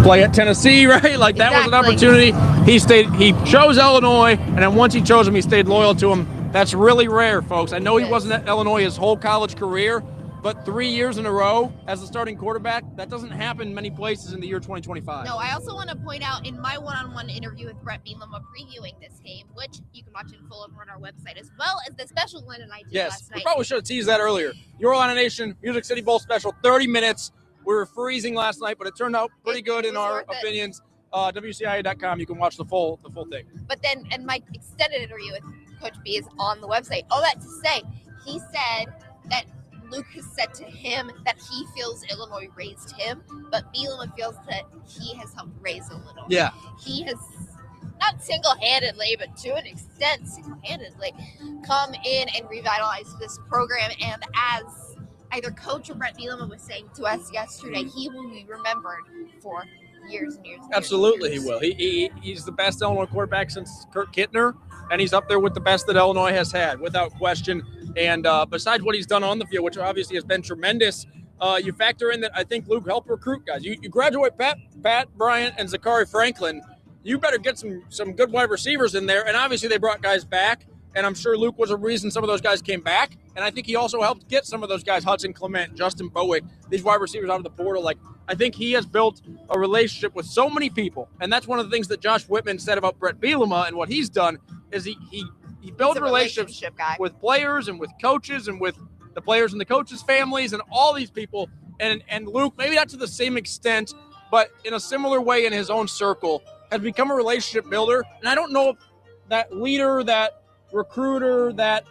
play at Tennessee, right? Like that was an opportunity. He chose Illinois, and then once he chose him, he stayed loyal to him. That's really rare, folks. I know he wasn't at Illinois his whole college career, but 3 years in a row as a starting quarterback, that doesn't happen many places in the year 2025. No, I also want to point out in my one-on-one interview with Brett Bielema previewing this game, which you can watch in full over on our website, as well as the special Layne and I did last night. We probably should have teased that earlier. Your Illini Nation Music City Bowl special, 30 minutes. We were freezing last night, but it turned out pretty good in our opinions. WCIA.com, you can watch the full thing. But then, and my extended interview with Coach B is on the website. All that to say, he said that Luke has said to him that he feels Illinois raised him, but Bielema feels that he has helped raise Illinois. Yeah. He has, not single-handedly, but to an extent single-handedly, come in and revitalize this program. And as either Coach or Brett Bielema was saying to us yesterday, he will be remembered for years and years. And Absolutely, years. he will. He's the best Illinois quarterback since Kurt Kittner, and he's up there with the best that Illinois has had, without question. And besides what he's done on the field, which obviously has been tremendous, you factor in that I think Luke helped recruit guys. You graduate Pat Bryant and Zachary Franklin, you better get some good wide receivers in there. And obviously they brought guys back, and I'm sure Luke was a reason some of those guys came back. And I think he also helped get some of those guys, Hudson Clement, Justin Bowick, these wide receivers out of the portal. Like, I think he has built a relationship with so many people. And that's one of the things that Josh Whitman said about Brett Bielema and what he's done is he built relationships with players and with coaches and with the players and the coaches' families and all these people. And Luke, maybe not to the same extent, but in a similar way in his own circle, has become a relationship builder. And I don't know if that leader, that recruiter, that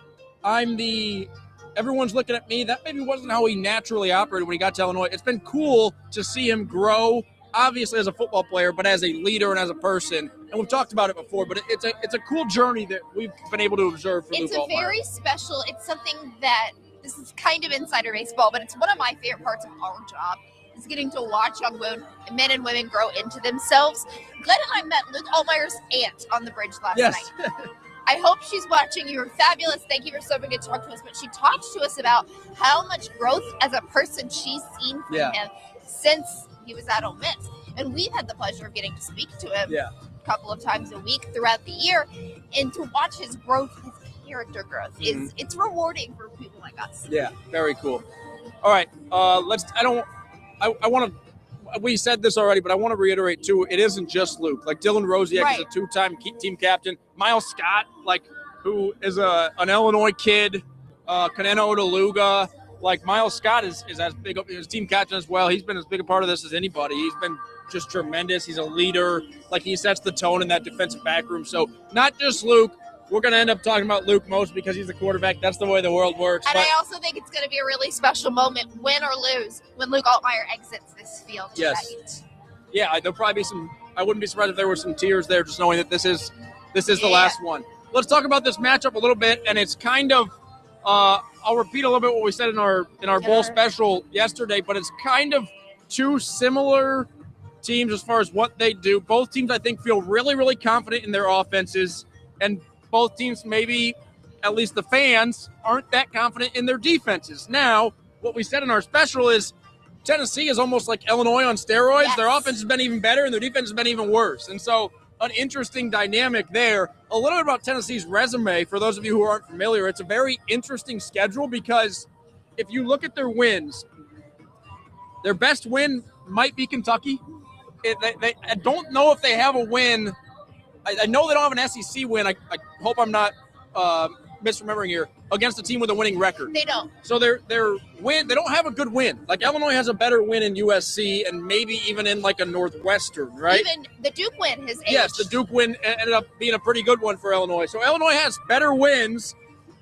everyone's looking at me, that maybe wasn't how he naturally operated when he got to Illinois. It's been cool to see him grow, obviously as a football player, but as a leader and as a person. And we've talked about it before, but it's a cool journey that we've been able to observe for Luke Altmire. It's a very special, it's something that, this is kind of insider baseball, but it's one of my favorite parts of our job, is getting to watch young men and women grow into themselves. Glenn and I met Luke Altmire's aunt on the bridge last night. I hope she's watching. You were fabulous. Thank you for so much to talk to us. But she talked to us about how much growth as a person she's seen from him since he was at Ole Miss. And we've had the pleasure of getting to speak to him a couple of times a week throughout the year. And to watch his growth, his character growth, it's rewarding for people like us. Yeah, very cool. All right, we said this already, but I want to reiterate too, it isn't just Luke. Like Dylan Rosiak is a two-time team captain. Miles Scott, who is an Illinois kid, Kaneno Deluga. Like Miles Scott is as big of his team captain as well. He's been as big a part of this as anybody. He's been just tremendous. He's a leader. Like he sets the tone in that defensive back room. So not just Luke. We're going to end up talking about Luke most because he's the quarterback. That's the way the world works. And I also think it's going to be a really special moment, win or lose, when Luke Altmire exits this field tonight. Yes. Yeah, there'll probably be some – I wouldn't be surprised if there were some tears there just knowing that this is the last one. Let's talk about this matchup a little bit, and it's kind of I'll repeat a little bit what we said in our bowl special yesterday, but it's kind of two similar teams as far as what they do. Both teams, I think, feel really, really confident in their offenses, and both teams, maybe at least the fans, aren't that confident in their defenses. Now, what we said in our special is Tennessee is almost like Illinois on steroids. Yes. Their offense has been even better, and their defense has been even worse. And so an interesting dynamic there. A little bit about Tennessee's resume, for those of you who aren't familiar, it's a very interesting schedule because if you look at their wins, their best win might be Kentucky. I don't know if they have a win. I know they don't have an SEC win. I hope I'm not misremembering here, against a team with a winning record. They don't. So their win, they don't have a good win. Like Illinois has a better win in USC and maybe even in like a Northwestern, right? Even the Duke win has aged. Yes, the Duke win ended up being a pretty good one for Illinois. So Illinois has better wins,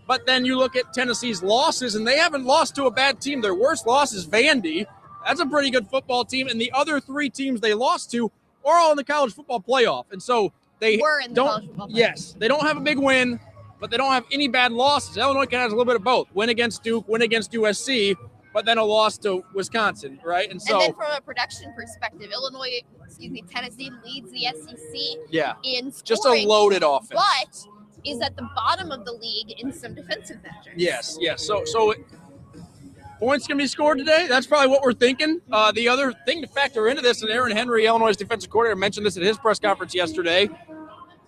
but then you look at Tennessee's losses, and they haven't lost to a bad team. Their worst loss is Vandy. That's a pretty good football team. And the other three teams they lost to are all in the college football playoff. And so they they don't have a big win, but they don't have any bad losses. Illinois has a little bit of both. Win against Duke, win against USC, but then a loss to Wisconsin, right? And then from a production perspective, Tennessee leads the SEC in scoring. Just a loaded offense. But is at the bottom of the league in some defensive measures. Yes. So points can be scored today. That's probably what we're thinking. The other thing to factor into this, and Aaron Henry, Illinois' defensive coordinator, mentioned this at his press conference yesterday.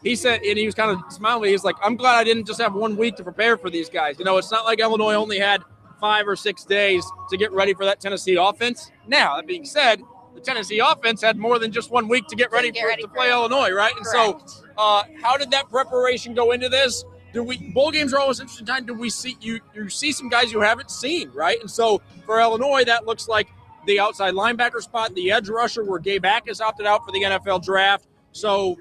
He said, and he was kind of smiling, he's like, I'm glad I didn't just have 1 week to prepare for these guys. You know, it's not like Illinois only had 5 or 6 days to get ready for that Tennessee offense. Now, that being said, the Tennessee offense had more than just 1 week to get ready to play Illinois, right? And Correct. so how did that preparation go into this? Bowl games are always an interesting time. Do we see you see some guys you haven't seen, right? And so for Illinois, that looks like the outside linebacker spot, the edge rusher where Gabe Ackes opted out for the NFL draft. So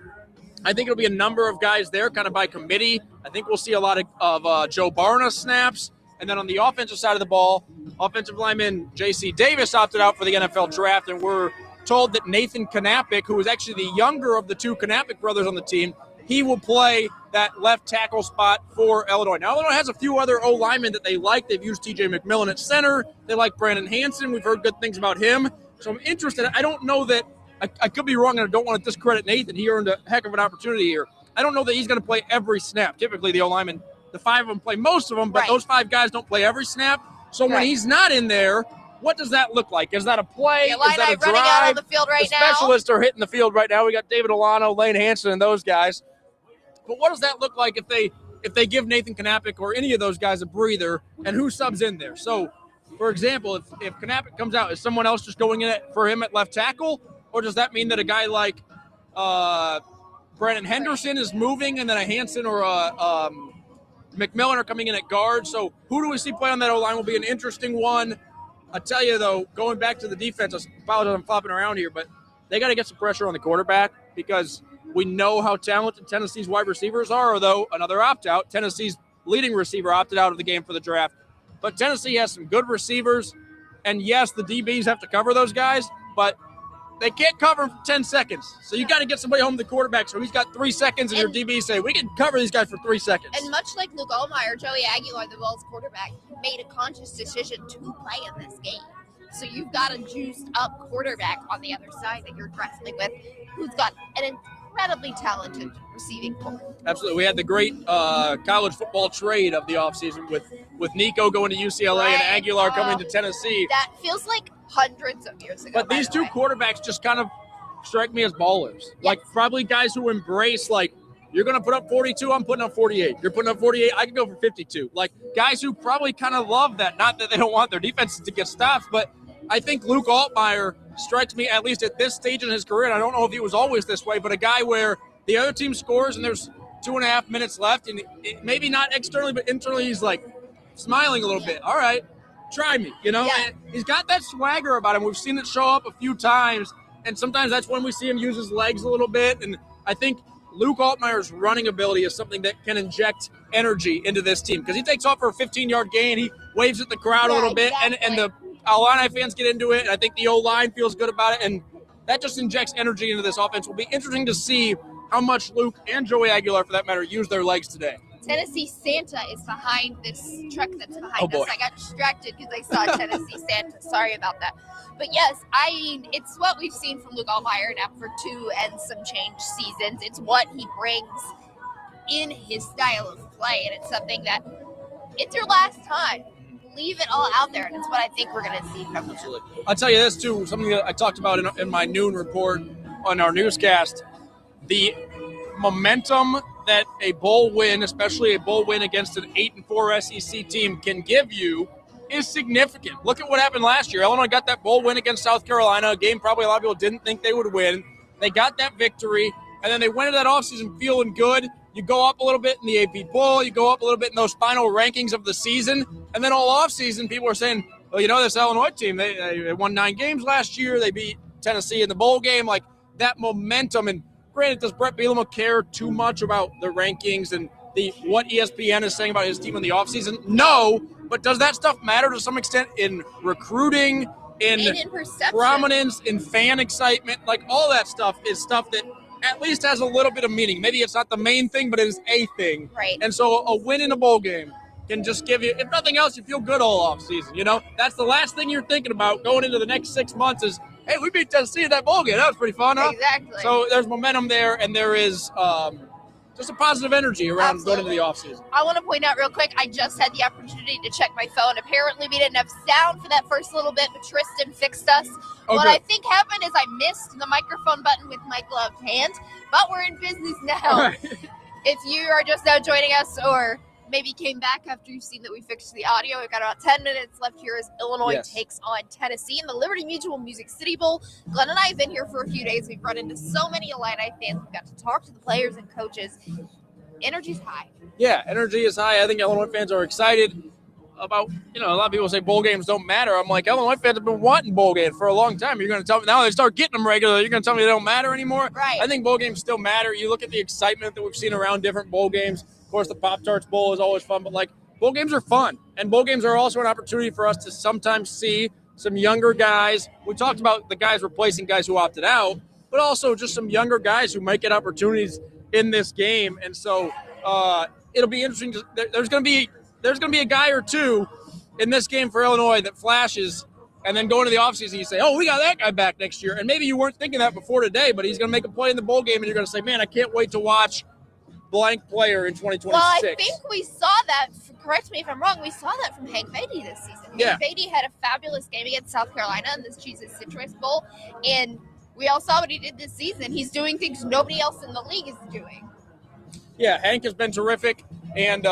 I think it'll be a number of guys there kind of by committee. I think we'll see a lot of Joe Barna snaps. And then on the offensive side of the ball, offensive lineman J.C. Davis opted out for the NFL draft. And we're told that Nathan Knappich, who is actually the younger of the 2 Knappich brothers on the team, he will play that left tackle spot for Illinois. Now, Illinois has a few other O-linemen that they like. They've used T.J. McMillan at center. They like Brandon Hansen. We've heard good things about him. So I'm interested. I don't know that I could be wrong, and I don't want to discredit Nathan. He earned a heck of an opportunity here. I don't know that he's going to play every snap. Typically, the O-linemen, the 5 of them play most of them, but those 5 guys don't play every snap. So when he's not in there, what does that look like? Is that a play? The Illini Is that a drive? running out on the field right the now. Specialists are hitting the field right now. We got David Alano, Layne Hansen, and those guys. But what does that look like if they give Nathan Knappich or any of those guys a breather, and who subs in there? So, for example, if Knappich comes out, is someone else just going in it for him at left tackle? Or does that mean that a guy like Brandon Henderson is moving and then a Hansen or a McMillan are coming in at guard? So who do we see play on that O-line will be an interesting one. I tell you, though, going back to the defense, I apologize I'm flopping around here, but they got to get some pressure on the quarterback because we know how talented Tennessee's wide receivers are, although another opt-out. Tennessee's leading receiver opted out of the game for the draft. But Tennessee has some good receivers, and yes, the DBs have to cover those guys, but they can't cover for 10 seconds. So you got to get somebody home to the quarterback. So he's got 3 seconds, and your DB say, we can cover these guys for 3 seconds. And much like Luke Altmire, Joey Aguilar, the Wells quarterback, made a conscious decision to play in this game. So you've got a juiced up quarterback on the other side that you're wrestling with, who's got an incredibly talented receiving core. Absolutely. We had the great college football trade of the offseason with Nico going to UCLA and Aguilar coming to Tennessee. That feels like hundreds of years ago. But these 2 quarterbacks just kind of strike me as ballers. Yes. Like probably guys who embrace, like, you're going to put up 42, I'm putting up 48. You're putting up 48, I can go for 52. Like guys who probably kind of love that. Not that they don't want their defenses to get stopped, but I think Luke Altmire strikes me, at least at this stage in his career, and I don't know if he was always this way, but a guy where the other team scores and there's 2.5 minutes left, and maybe not externally, but internally he's like smiling a little bit. All right, try me, you know? Yeah. And he's got that swagger about him. We've seen it show up a few times, and sometimes that's when we see him use his legs a little bit, and I think Luke Altmire's running ability is something that can inject energy into this team because he takes off for a 15-yard gain. He waves at the crowd a little bit, and the Illini fans get into it, and I think the O-line feels good about it, and that just injects energy into this offense. It will be interesting to see how much Luke and Joey Aguilar, for that matter, use their legs today. Tennessee Santa is behind this truck that's behind us. I got distracted because I saw Tennessee Santa. Sorry about that. But yes, it's what we've seen from Luke Altmire now for 2 and some change seasons. It's what he brings in his style of play, and it's something that it's your last time. Leave it all out there, and it's what I think we're going to see from him. Absolutely. I'll tell you this, too, something that I talked about in my noon report on our newscast. The momentum that a bowl win, especially a bowl win against an 8-4 SEC team, can give you is significant. Look at what happened last year. Illinois got that bowl win against South Carolina, a game probably a lot of people didn't think they would win. They got that victory, and then they went into that offseason feeling good. You go up a little bit in the AP Bowl. You go up a little bit in those final rankings of the season. And then all offseason, people are saying, well, you know, this Illinois team, they won 9 games last year. They beat Tennessee in the bowl game. Like, that momentum. And granted, does Brett Bielema care too much about the rankings and what ESPN is saying about his team in the offseason? No. But does that stuff matter to some extent in recruiting, in prominence, in fan excitement? Like, all that stuff is stuff that at least has a little bit of meaning. Maybe it's not the main thing, but it is a thing. Right. And so a win in a bowl game can just give you, if nothing else, you feel good all off season. You know, that's the last thing you're thinking about going into the next 6 months is, hey, we beat Tennessee in that bowl game. That was pretty fun, huh? Exactly. So there's momentum there, and there is just a positive energy around going into the offseason. I want to point out real quick, I just had the opportunity to check my phone. Apparently, we didn't have sound for that first little bit, but Tristan fixed us. What I think happened is I missed the microphone button with my gloved hand, but we're in business now. Right. If you are just now joining us or maybe came back after you've seen that we fixed the audio, we've got about 10 minutes left here as Illinois takes on Tennessee in the Liberty Mutual Music City Bowl. Glenn and I have been here for a few days. We've run into so many Illini fans. We've got to talk to the players and coaches. Energy's high. Yeah, energy is high. I think Illinois fans are excited about, a lot of people say bowl games don't matter. I'm like, Illinois fans have been wanting bowl games for a long time. You're going to tell me now they start getting them regularly. You're going to tell me they don't matter anymore? Right. I think bowl games still matter. You look at the excitement that we've seen around different bowl games. Of course, the Pop-Tarts Bowl is always fun, but bowl games are fun. And bowl games are also an opportunity for us to sometimes see some younger guys. We talked about the guys replacing guys who opted out, but also just some younger guys who might get opportunities in this game. And so it'll be interesting. There's going to be a guy or two in this game for Illinois that flashes, and then go into the offseason, you say, oh, we got that guy back next year. And maybe you weren't thinking that before today, but he's going to make a play in the bowl game, and you're going to say, man, I can't wait to watch blank player in 2026. Well, I think we saw that, correct me if I'm wrong, we saw that from Hank Beatty this season. Yeah. Hank Beatty had a fabulous game against South Carolina in this Jesus Citrus Bowl, and we all saw what he did this season. He's doing things nobody else in the league is doing. Yeah, Hank has been terrific, and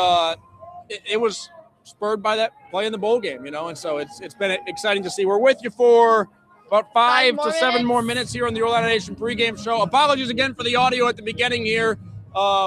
it was spurred by that play in the bowl game, and so it's been exciting to see. We're with you for about 5 to 7 more minutes here on the Illini Nation pregame show. Apologies again for the audio at the beginning here.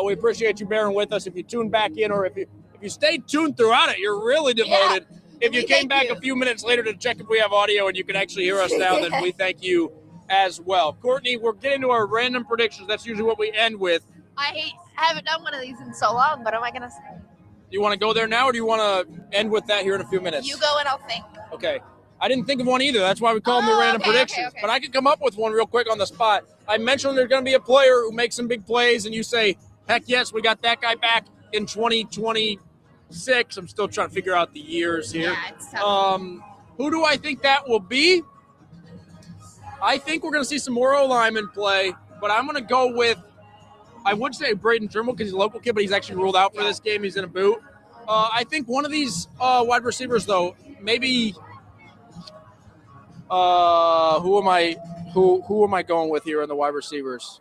We appreciate you bearing with us. If you tune back in, or if you stayed tuned throughout it, you're really devoted. Yeah, if you came back a few minutes later to check if we have audio and you can actually hear us now, then we thank you as well. Courtney, we're getting to our random predictions. That's usually what we end with. I haven't done one of these in so long, but am I going to say? Do you want to go there now, or do you want to end with that here in a few minutes? You go and I'll think. Okay. I didn't think of one either. That's why we call them the random predictions. Okay. But I could come up with one real quick on the spot. I mentioned there's going to be a player who makes some big plays, and you say, heck yes, we got that guy back in 2026. I'm still trying to figure out the years here. Yeah, it's tough. Who do I think that will be? I think we're going to see some more O-linemen play, but I'm going to go with, I would say Braden Trimble because he's a local kid, but he's actually ruled out for this game. He's in a boot. I think one of these wide receivers, though, maybe who am I going with here on the wide receivers?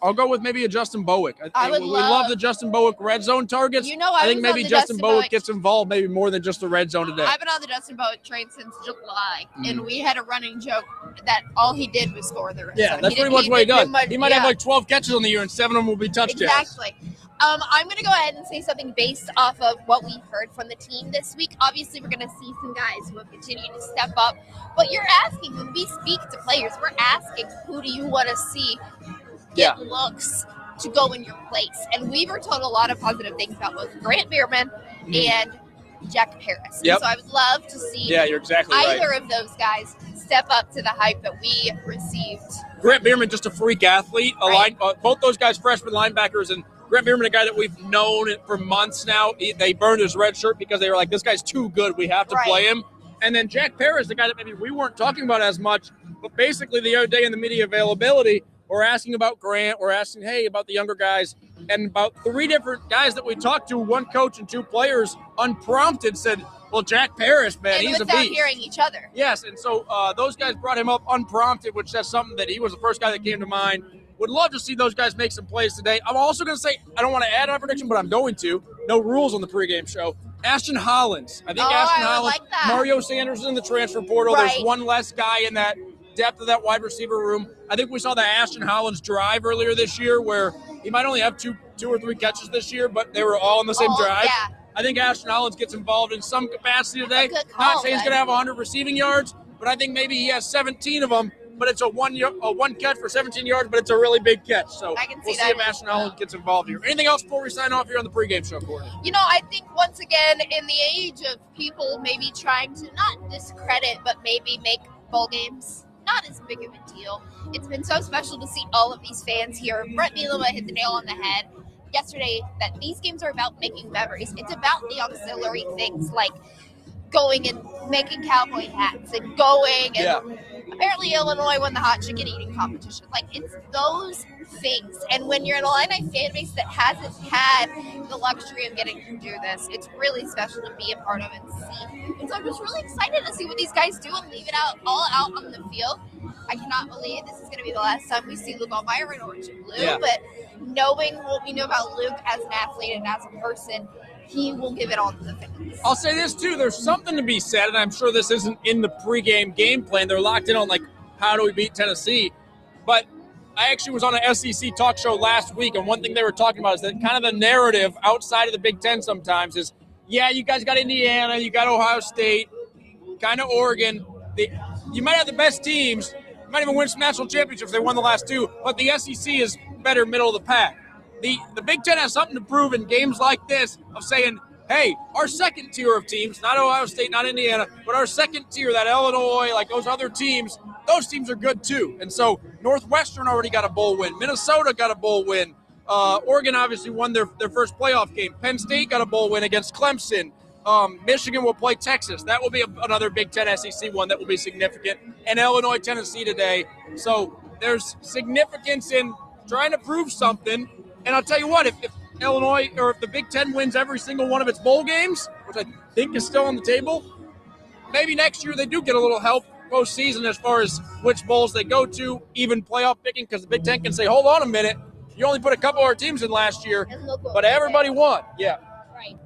I'll go with maybe a Justin Bowick. We love the Justin Bowick red zone targets. I think maybe Justin Bowick gets involved maybe more than just the red zone today. I've been on the Justin Bowick train since July, and we had a running joke that all he did was score the red zone. Yeah, that's pretty much what he does. He might have 12 catches on the year, and 7 of them will be touchdowns. Exactly. I'm going to go ahead and say something based off of what we've heard from the team this week. Obviously, we're going to see some guys who have continued to step up. But you're asking, when we speak to players, we're asking, who do you want to see get looks to go in your place? And we were told a lot of positive things about both Grant Bierman and Jack Paris. Yep. So I would love to see you're exactly either of those guys step up to the hype that we received. Grant Bierman, just a freak athlete. Both those guys, freshman linebackers, and Grant Bierman, a guy that we've known for months now. They burned his red shirt because they were like, this guy's too good. We have to play him. And then Jack Paris, the guy that maybe we weren't talking about as much, but basically the other day in the media availability, we're asking about Grant. We're asking, hey, about the younger guys. And about 3 different guys that we talked to, 1 coach and 2 players, unprompted said, well, Jack Paris, man, he's a beast. And without hearing each other. Yes, and so those guys brought him up unprompted, which says something that he was the first guy that came to mind. Would love to see those guys make some plays today. I'm also going to say, I don't want to add on a prediction, but I'm going to. No rules on the pregame show. Ashton Hollins. I think Ashton Hollins. Like that. Mario Sanders is in the transfer portal. Right. There's one less guy in that depth of that wide receiver room. I think we saw the Ashton Hollins drive earlier this year where he might only have two or three catches this year, but they were all on the same drive. Yeah. I think Ashton Hollins gets involved in some capacity today. Not saying he's going to have 100 receiving yards, but I think maybe he has 17 of them. But it's a one catch for 17 yards, but it's a really big catch. So we'll see if Ashton Hollins gets involved here. Anything else before we sign off here on the pregame show, Courtney? I think once again, in the age of people maybe trying to not discredit, but maybe make bowl games not as big of a deal, it's been so special to see all of these fans here. Brett Bielema hit the nail on the head yesterday that these games are about making memories. It's about the auxiliary things like going and making cowboy hats and going and apparently Illinois won the hot chicken eating competition. Like, it's those things. And when you're an Illini fan base that hasn't had the luxury of getting to do this, it's really special to be a part of and see. And so I'm just really excited to see what these guys do and leave it all out on the field. I cannot believe this is going to be the last time we see Luke Altmire in orange and blue. Yeah. But knowing what we know about Luke as an athlete and as a person, he will give it all to the fans. I'll say this, too. There's something to be said, and I'm sure this isn't in the pregame game plan. They're locked in on, like, how do we beat Tennessee? But I actually was on an SEC talk show last week, and one thing they were talking about is that kind of the narrative outside of the Big Ten sometimes is, yeah, you guys got Indiana, you got Ohio State, kind of Oregon. You might have the best teams. You might even win some national championships. They won the last two. But the SEC is better middle of the pack. The Big Ten has something to prove in games like this of saying, hey, our second tier of teams, not Ohio State, not Indiana, but our second tier, that Illinois, like those other teams, those teams are good too. And so Northwestern already got a bowl win. Minnesota got a bowl win. Oregon obviously won their first playoff game. Penn State got a bowl win against Clemson. Michigan will play Texas. That will be another Big Ten SEC one that will be significant. And Illinois, Tennessee today. So there's significance in trying to prove something. And I'll tell you what, if Illinois or if the Big Ten wins every single one of its bowl games, which I think is still on the table, maybe next year they do get a little help postseason as far as which bowls they go to, even playoff picking, because the Big Ten can say, hold on a minute, you only put a couple of our teams in last year, but everybody won. Yeah. Right.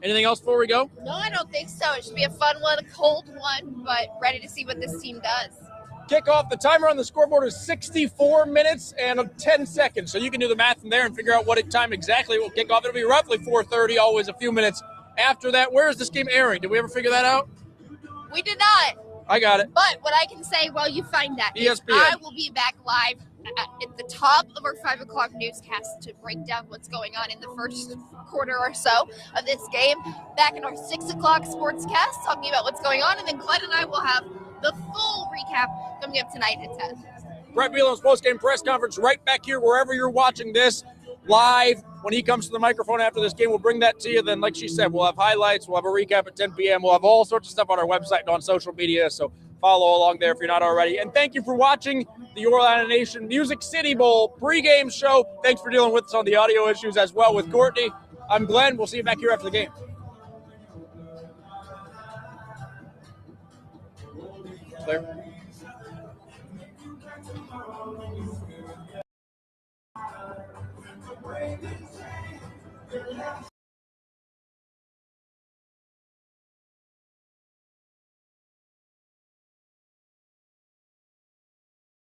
Anything else before we go? No, I don't think so. It should be a fun one, a cold one, but ready to see what this team does. Kickoff, the timer on the scoreboard is 64 minutes and 10 seconds. So you can do the math from there and figure out what time exactly it will kick off. It'll be roughly 4:30, always a few minutes after that. Where is this game airing? Did we ever figure that out? We did not. I got it. But what I can say while you find that is ESPN. I will be back live at the top of our 5 o'clock newscast to break down what's going on in the first quarter or so of this game. Back in our 6 o'clock sportscast talking about what's going on. And then Glenn and I will have the full recap coming up tonight at 10. Brett Wheelan's post-game press conference right back here wherever you're watching this live. When he comes to the microphone after this game, we'll bring that to you. Then, like she said, we'll have highlights. We'll have a recap at 10 p.m. We'll have all sorts of stuff on our website and on social media. So follow along there if you're not already. And thank you for watching the Orlando Nation Music City Bowl pregame show. Thanks for dealing with us on the audio issues as well with Courtney. I'm Glenn. We'll see you back here after the game. Clear.